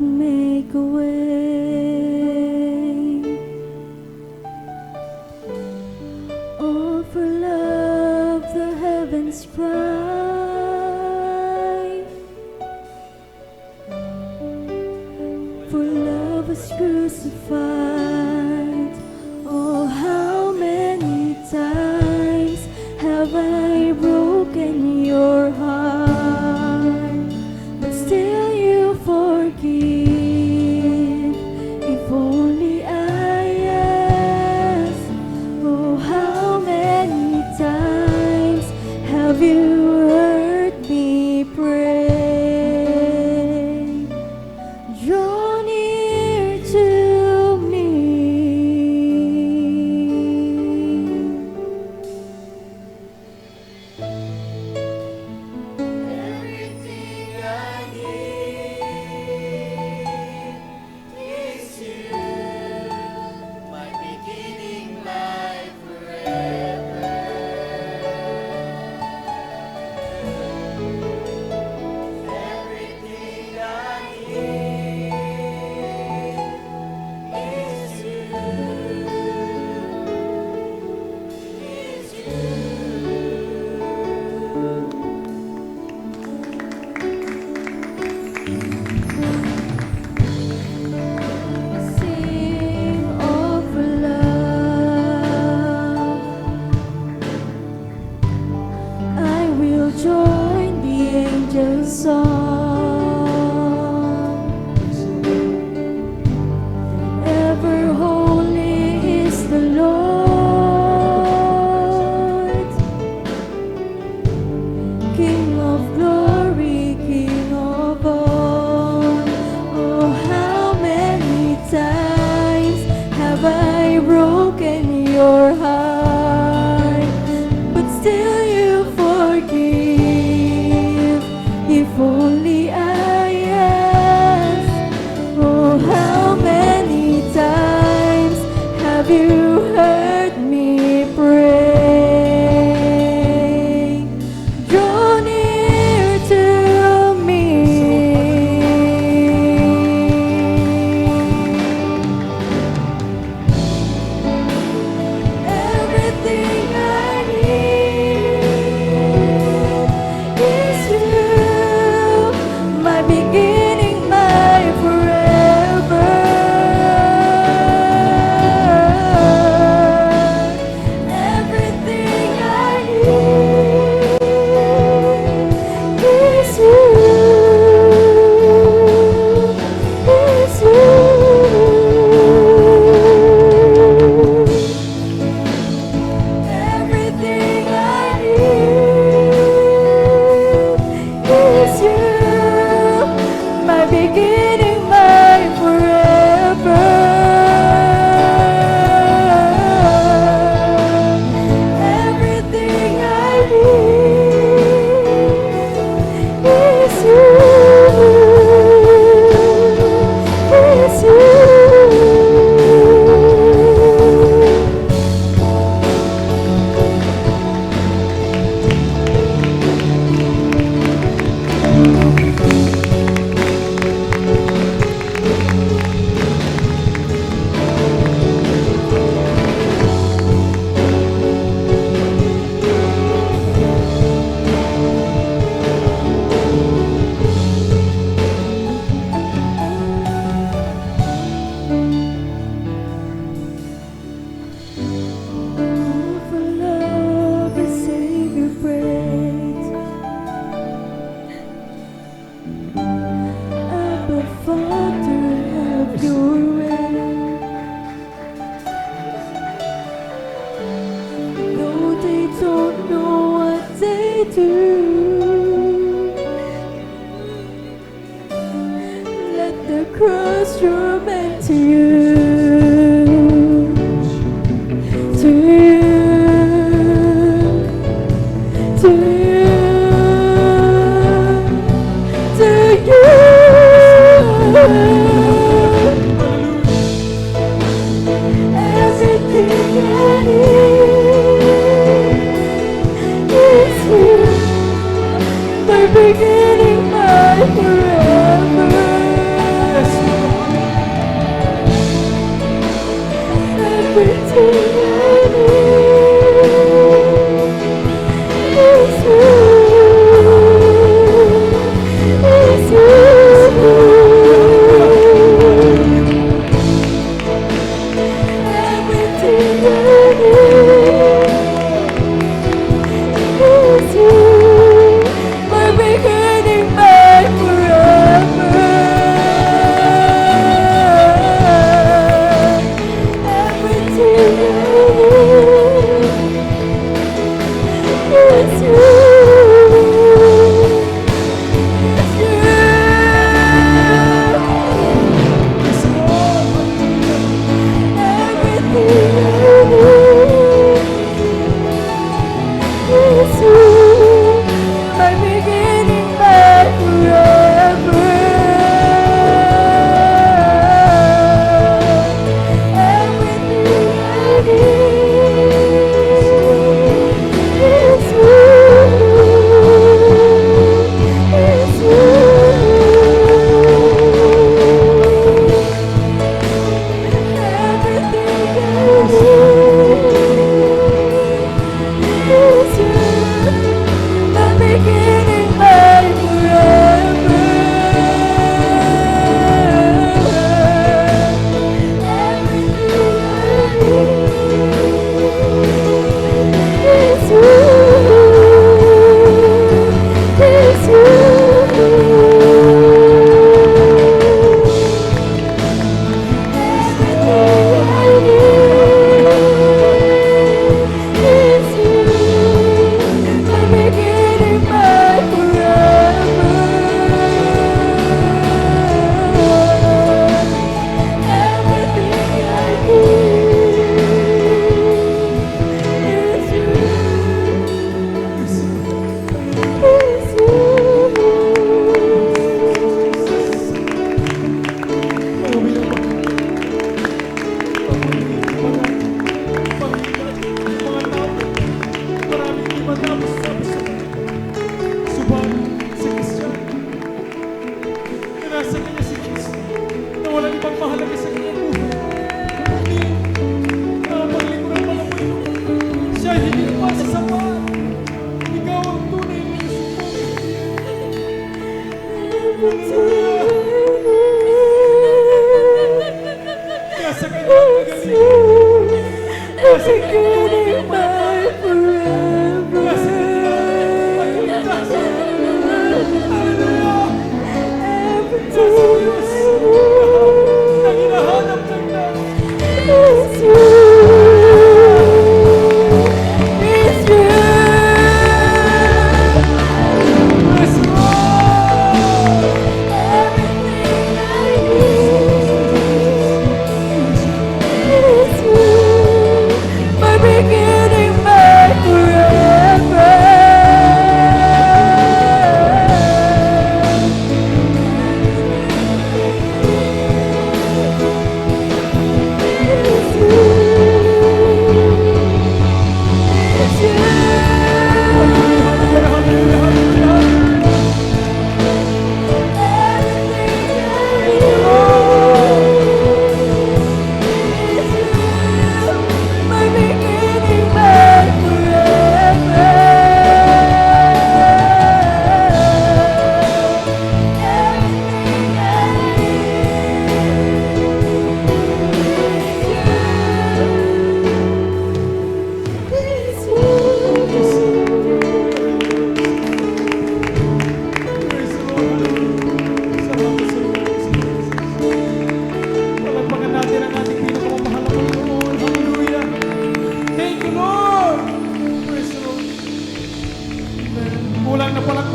make a way. Oh, for love the heavens cry, for love was crucified. Oh, how many times have I broken your heart, but still you forgive. If only I ask, oh, how many times have you heard me pray? Draw near to me. Everything I need is you, my beginning, my forever. Everything I need is you, is you. Sing of love. I will join the angels' song. Ever holy is the Lord, King of glory, King of all. Oh, how many times have I broken your heart, but still you forgive. If only I ask, oh, how many times have you heard me pray? Draw near to me. Everything I need is you, my beginning, my forever. Everything I need is you, is you. Everything I need is you, my beginning, my forever. Everything I need is you, is you. For love is Savior praise. Abba Father, have your way. Though they don't know what they do, let the cross draw back to you. To you, to you, to you. Everything I need is you, my beginning, my forever.